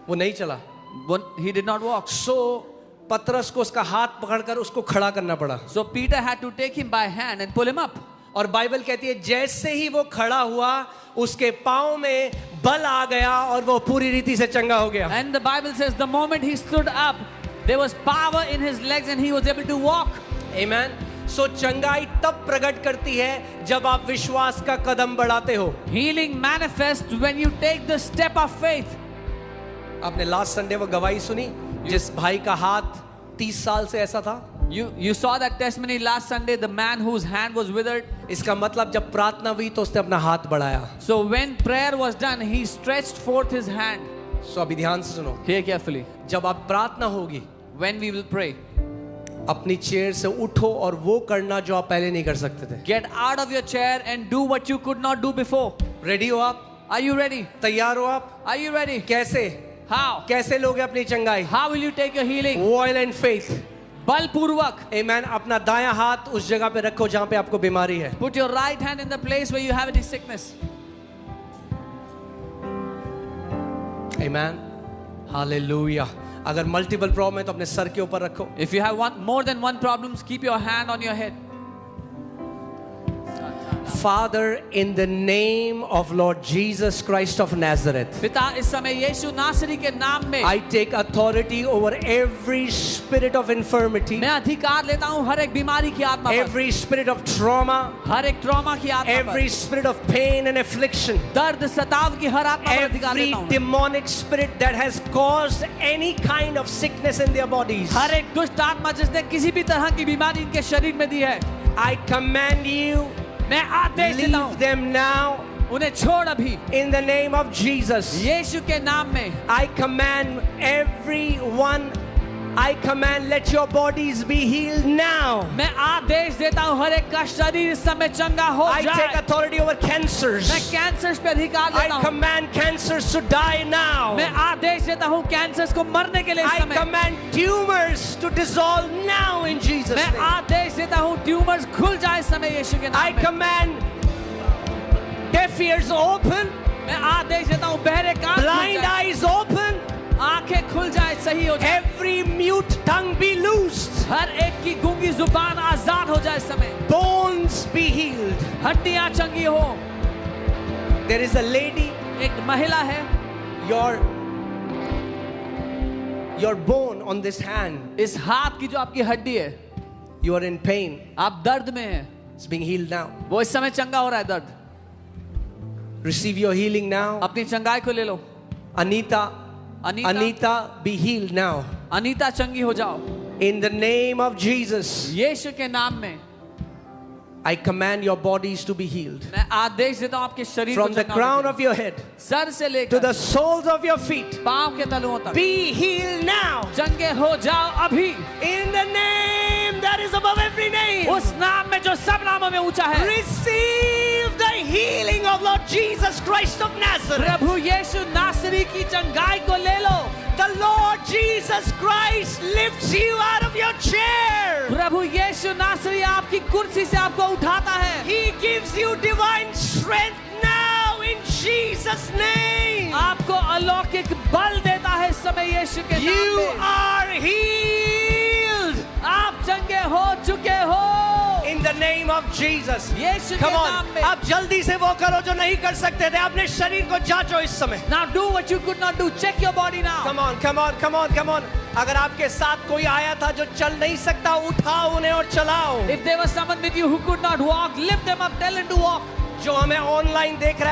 वो नहीं चला. He did not walk. So पतरस को उसका हाथ पकड़कर उसको खड़ा करना पड़ा. So Peter had to take him by hand and pull him up. और बाइबल कहती है जैसे ही वो खड़ा हुआ उसके पांव में बल आ गया और वो पूरी रीति से चंगा हो गया. And the Bible says the moment he stood up, there was power in his legs and he was able to walk. Amen. So चंगाई तब प्रकट करती है जब आप विश्वास का कदम बढ़ाते हो. Healing manifests when you take the step of faith. आपने लास्ट संडे वो गवाही सुनी जिस भाई का हाथ 30 साल से ऐसा था. You saw that testimony last Sunday, the man whose hand was withered. इसका मतलब जब प्रार्थना हुई तो उसने अपना हाथ बढ़ाया. So when prayer was done, he stretched forth his hand. So अभी ध्यान से सुनो. Hear carefully. जब आप प्रार्थना होगी, when we will pray, अपनी चेयर से उठो और वो करना जो आप पहले नहीं कर सकते थे. get out of your chair and do what you could not do before. Ready हो आप? Are you ready? तैयार हो आप? Are you ready? कैसे? How? कैसे लोगे अपनी चंगाई? How will you take your healing? Oil and faith. बलपूर्वक. Amen. अपना दायां हाथ उस जगह पे रखो जहां पे आपको बीमारी है. Put your right hand in the place where you have any sickness. Amen. Hallelujah. अगर मल्टीपल प्रॉब्लम है तो अपने सर के ऊपर रखो. If you have more than one problems, keep your hand on your head. Father, in the name of Lord Jesus Christ of Nazareth, पिता इस समय यीशु नासरी के नाम में I take authority over every spirit of infirmity, मैं अधिकार लेता हूँ हर एक बीमारी की आत्मा पर, every spirit of trauma, हर एक ट्रॉमा की आत्मा every spirit of pain and affliction, पर, दर्द सताव की हर आत्मा पर अधिकार every लेता हूँ. demonic spirit that has caused any kind of sickness in their bodies. हर एक दुष्ट आत्मा जिसने किसी भी तरह की बीमारी इनके शरीर में दी है, I command you, मैं आदेश देता leave हूँ them now उन्हें छोड़ अभी. in the name of Jesus. यीशु के नाम में I command everyone, I command let your bodies be healed now. मैं आदेश देता हूँ हर एक का शरीर इस समय चंगा हो I take जाए. authority over cancers. मैं कैंसर पे अधिकार I लेता हूँ. command cancers to die now. मैं आदेश देता हूँ कैंसर को मरने के लिए इस I समय. command tumors to dissolve now in Jesus' मैं name. आदेश देता हूँ ट्यूमर्स खुल जाए इस समय यीशु के I नाम में. command deaf ears open, मैं आदेश देता हूँ बहरे कान खुल blind जाए, eyes open, आंखें खुल जाए, सही हो जाए. every mute tongue be loosed, हर एक की गूंगी जुबान आजाद हो जाए इस समय. bones be healed. हड्डियां चंगी हो. There is a lady, एक महिला है, your bone on this hand, इस हाथ की जो आपकी हड्डी है, you are in pain. आप दर्द में हैं, It's being healed now. वो इस समय चंगा हो रहा है. दर्द Receive your healing now. अपनी चंगाई को ले लो. Anita, be healed now. Anita चंगी हो जाओ In the name of Jesus, यीशु के नाम में. I command your bodies to be healed. मैं आदेश देता हूँ आपके शरीर को From the चंगा crown होने of your head के. सर से to लेकर the soles of your feet, पांव के तलुओं तक be healed now. चंगे हो जाओ अभी. In the name that is above every name, उस नाम में जो सब नामों में ऊंचा है. receive the healing of Lord Jesus Christ of Nazareth. प्रभु यीशु नासरी की चंगाई को ले लो. The Lord Jesus Christ lifts you out of your chair. प्रभु यीशु नासरी आपकी कुर्सी से आपको उठाता है. He gives you divine strength now in Jesus' name. आपको अलौकिक बल देता है इस समय यीशु के नाम You में. are healed आप चंगे हो चुके हो in the name of Jesus. यीशु के Come on, नाम में. अब जल्दी से वो करो जो नहीं कर सकते थे. अपने शरीर को जांचो इस समय. Now do what you could not do. Check your body now. Come on, come on, come on, come on. अगर आपके साथ कोई आया था जो चल नहीं सकता, उठाओ उन्हें और चलाओ. If there was someone with you who could not walk, lift them up, tell him to walk. जो हमें ऑनलाइन देख रहा है